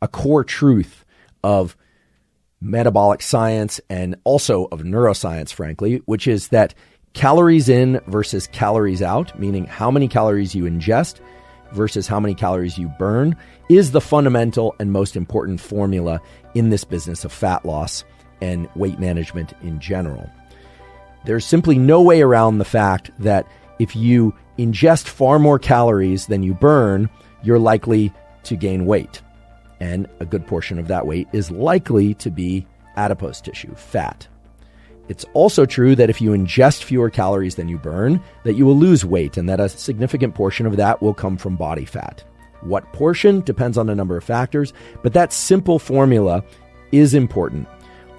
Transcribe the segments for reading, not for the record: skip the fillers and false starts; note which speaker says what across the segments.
Speaker 1: a core truth of metabolic science and also of neuroscience, frankly, which is that calories in versus calories out, meaning how many calories you ingest versus how many calories you burn, is the fundamental and most important formula in this business of fat loss and weight management in general. There's simply no way around the fact that if you ingest far more calories than you burn, you're likely to gain weight. And a good portion of that weight is likely to be adipose tissue, fat. It's also true that if you ingest fewer calories than you burn, that you will lose weight and that a significant portion of that will come from body fat. What portion depends on a number of factors, but that simple formula is important.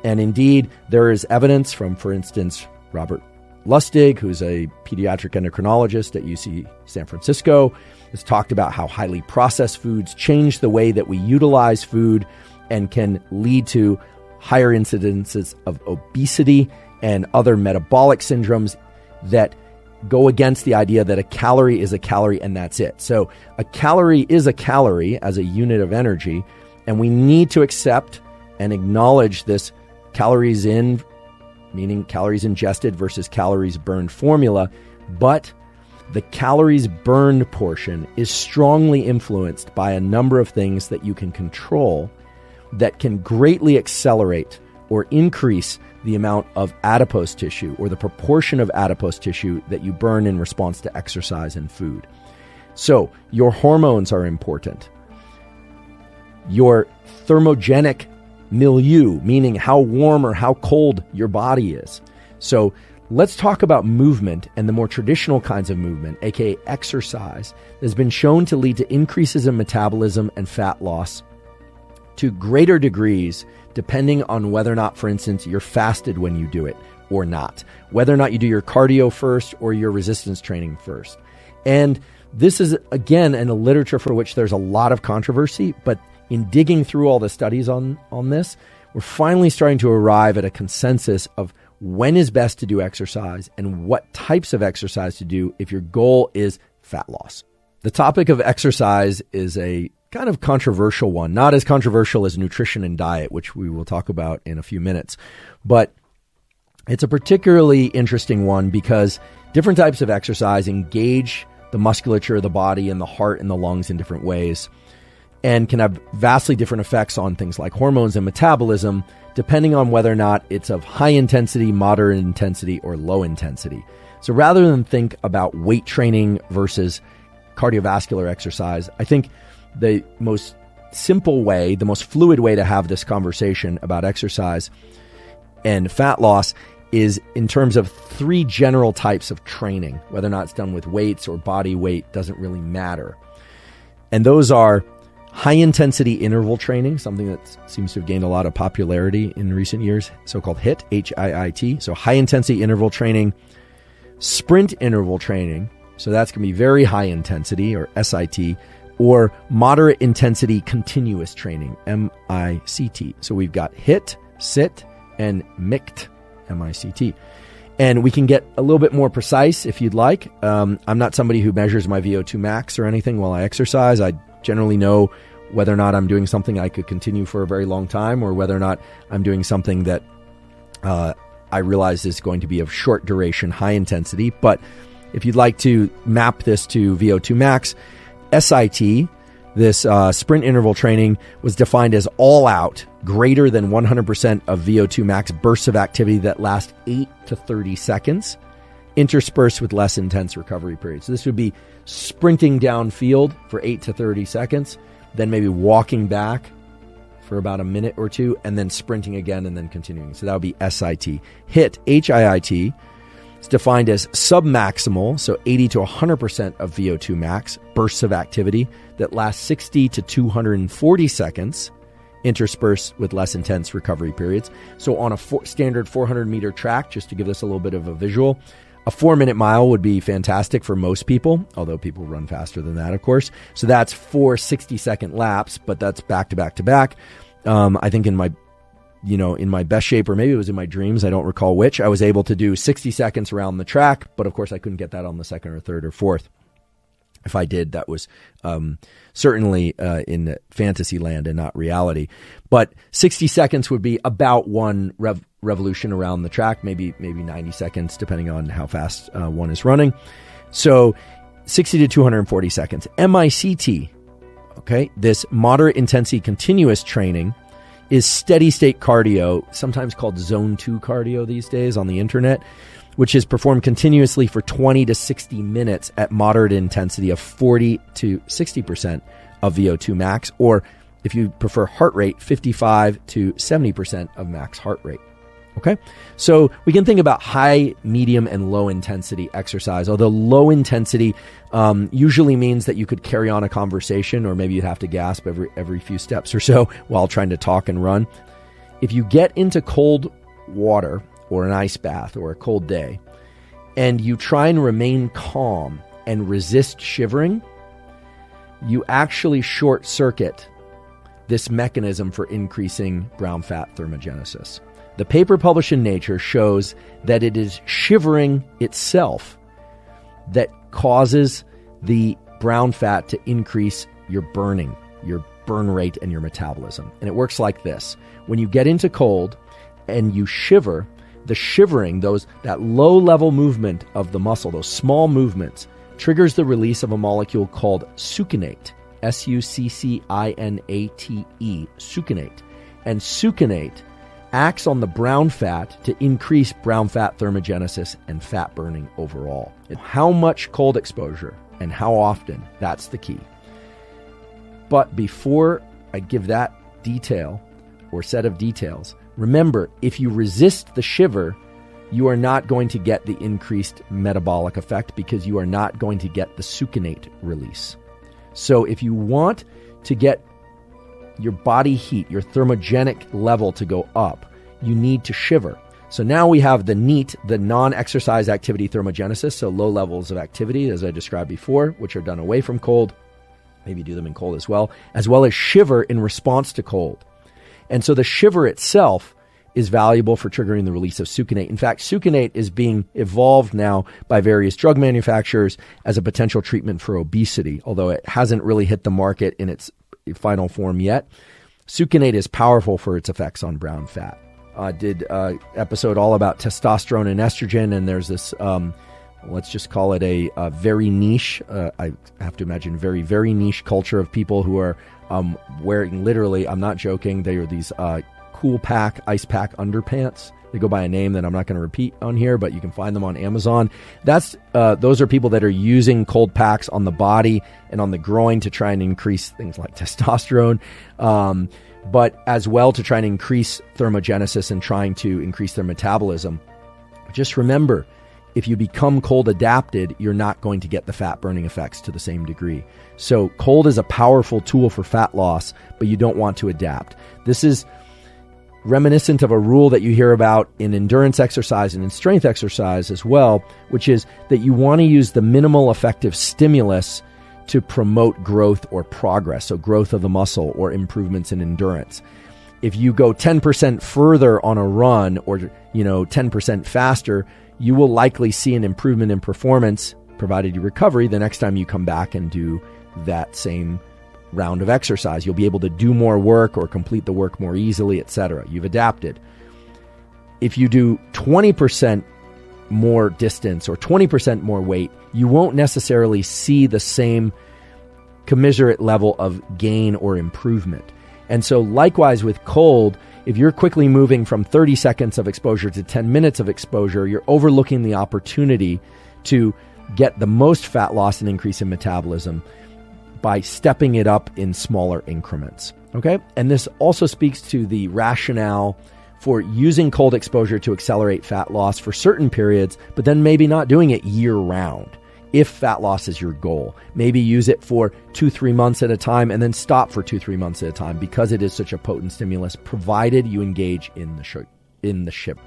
Speaker 1: And indeed, there is evidence from, for instance, Robert Lustig, who's a pediatric endocrinologist at UC San Francisco, has talked about how highly processed foods change the way that we utilize food and can lead to higher incidences of obesity and other metabolic syndromes that go against the idea that a calorie is a calorie and that's it. So a calorie is a calorie as a unit of energy, and we need to accept and acknowledge this calories in, meaning calories ingested versus calories burned formula, but the calories burned portion is strongly influenced by a number of things that you can control that can greatly accelerate or increase the amount of adipose tissue or the proportion of adipose tissue that you burn in response to exercise and food. So your hormones are important. Your thermogenic milieu, meaning how warm or how cold your body is. So let's talk about movement and the more traditional kinds of movement, aka exercise, that has been shown to lead to increases in metabolism and fat loss to greater degrees, depending on whether or not, for instance, you're fasted when you do it or not, whether or not you do your cardio first or your resistance training first. And this is, again, in a literature for which there's a lot of controversy, but in digging through all the studies on this, we're finally starting to arrive at a consensus of when is best to do exercise and what types of exercise to do if your goal is fat loss. The topic of exercise is a kind of controversial one, not as controversial as nutrition and diet, which we will talk about in a few minutes, but it's a particularly interesting one because different types of exercise engage the musculature of the body and the heart and the lungs in different ways, and can have vastly different effects on things like hormones and metabolism, depending on whether or not it's of high intensity, moderate intensity, or low intensity. So rather than think about weight training versus cardiovascular exercise, I think the most simple way, the most fluid way to have this conversation about exercise and fat loss is in terms of three general types of training. Whether or not it's done with weights or body weight doesn't really matter. And those are high-intensity interval training, something that seems to have gained a lot of popularity in recent years, so-called HIIT, H-I-I-T, so high-intensity interval training, sprint interval training, so that's going to be very high-intensity, or SIT, or moderate-intensity continuous training, M-I-C-T. So we've got HIIT, SIT, and MICT, M-I-C-T. And we can get a little bit more precise if you'd like. I'm not somebody who measures my VO2 max or anything while I exercise. I generally know whether or not I'm doing something I could continue for a very long time or whether or not I'm doing something that I realize is going to be of short duration, high intensity. But if you'd like to map this to VO2 max, SIT, this sprint interval training, was defined as all out, greater than 100% of VO2 max bursts of activity that last 8 to 30 seconds, interspersed with less intense recovery periods. So this would be sprinting downfield for 8 to 30 seconds, then maybe walking back for about a minute or two, and then sprinting again and then continuing. So that would be SIT. HIIT, H-I-I-T, is defined as submaximal, so 80 to 100% of VO2 max bursts of activity that last 60 to 240 seconds, interspersed with less intense recovery periods. So on a standard 400-meter track, just to give this a little bit of a visual, a 4-minute mile would be fantastic for most people, although people run faster than that, of course. So that's 4 60-second laps, but that's back to back to back. I think in my best shape, or maybe it was in my dreams, I don't recall which, I was able to do 60 seconds around the track, but of course I couldn't get that on the second or third or fourth. If I did, that was certainly in fantasy land and not reality. But 60 seconds would be about one revolution around the track, maybe 90 seconds, depending on how fast one is running. So 60 to 240 seconds. MICT, okay, this moderate intensity continuous training is steady state cardio, sometimes called zone 2 cardio these days on the internet, which is performed continuously for 20 to 60 minutes at moderate intensity of 40 to 60% of VO2 max, or if you prefer heart rate, 55 to 70% of max heart rate. Okay, so we can think about high, medium, and low intensity exercise, although low intensity usually means that you could carry on a conversation, or maybe you'd have to gasp every few steps or so while trying to talk and run. If you get into cold water or an ice bath or a cold day, and you try and remain calm and resist shivering, you actually short circuit this mechanism for increasing brown fat thermogenesis. The paper published in Nature shows that it is shivering itself that causes the brown fat to increase your burning, your burn rate, and your metabolism. And it works like this. When you get into cold and you shiver, the shivering, that low-level movement of the muscle, those small movements, triggers the release of a molecule called succinate, succinate, succinate. And succinate acts on the brown fat to increase brown fat thermogenesis and fat burning overall. How much cold exposure and how often, that's the key. But before I give that detail or set of details, remember, if you resist the shiver, you are not going to get the increased metabolic effect because you are not going to get the succinate release. So if you want to get your body heat, your thermogenic level to go up, you need to shiver. So now we have the NEAT, the non-exercise activity thermogenesis, so low levels of activity, as I described before, which are done away from cold. Maybe do them in cold as well as shiver in response to cold. And so the shiver itself is valuable for triggering the release of succinate. In fact, succinate is being evolved now by various drug manufacturers as a potential treatment for obesity, although it hasn't really hit the market in its final form yet. Succinate is powerful for its effects on brown fat. I did an episode all about testosterone and estrogen, and there's this, let's just call it a very niche, I have to imagine very, very niche culture of people who are wearing, literally, I'm not joking, they are these cool pack, ice pack underpants. They go by a name that I'm not going to repeat on here, but you can find them on Amazon. Those are people that are using cold packs on the body and on the groin to try and increase things like testosterone, but as well to try and increase thermogenesis and trying to increase their metabolism. Just remember, if you become cold adapted, you're not going to get the fat burning effects to the same degree. So cold is a powerful tool for fat loss, but you don't want to adapt. This is reminiscent of a rule that you hear about in endurance exercise and in strength exercise as well, which is that you want to use the minimal effective stimulus to promote growth or progress, so growth of the muscle or improvements in endurance. If you go 10% further on a run or 10% faster, you will likely see an improvement in performance, provided you recover, the next time you come back and do that same round of exercise. You'll be able to do more work or complete the work more easily, etc. You've adapted. If you do 20% more distance or 20% more weight, you won't necessarily see the same commensurate level of gain or improvement. And so likewise with cold, if you're quickly moving from 30 seconds of exposure to 10 minutes of exposure, you're overlooking the opportunity to get the most fat loss and increase in metabolism by stepping it up in smaller increments. Okay? And this also speaks to the rationale for using cold exposure to accelerate fat loss for certain periods, but then maybe not doing it year round. If fat loss is your goal, maybe use it for 2-3 months at a time and then stop for 2-3 months at a time because it is such a potent stimulus, provided you engage in the shift.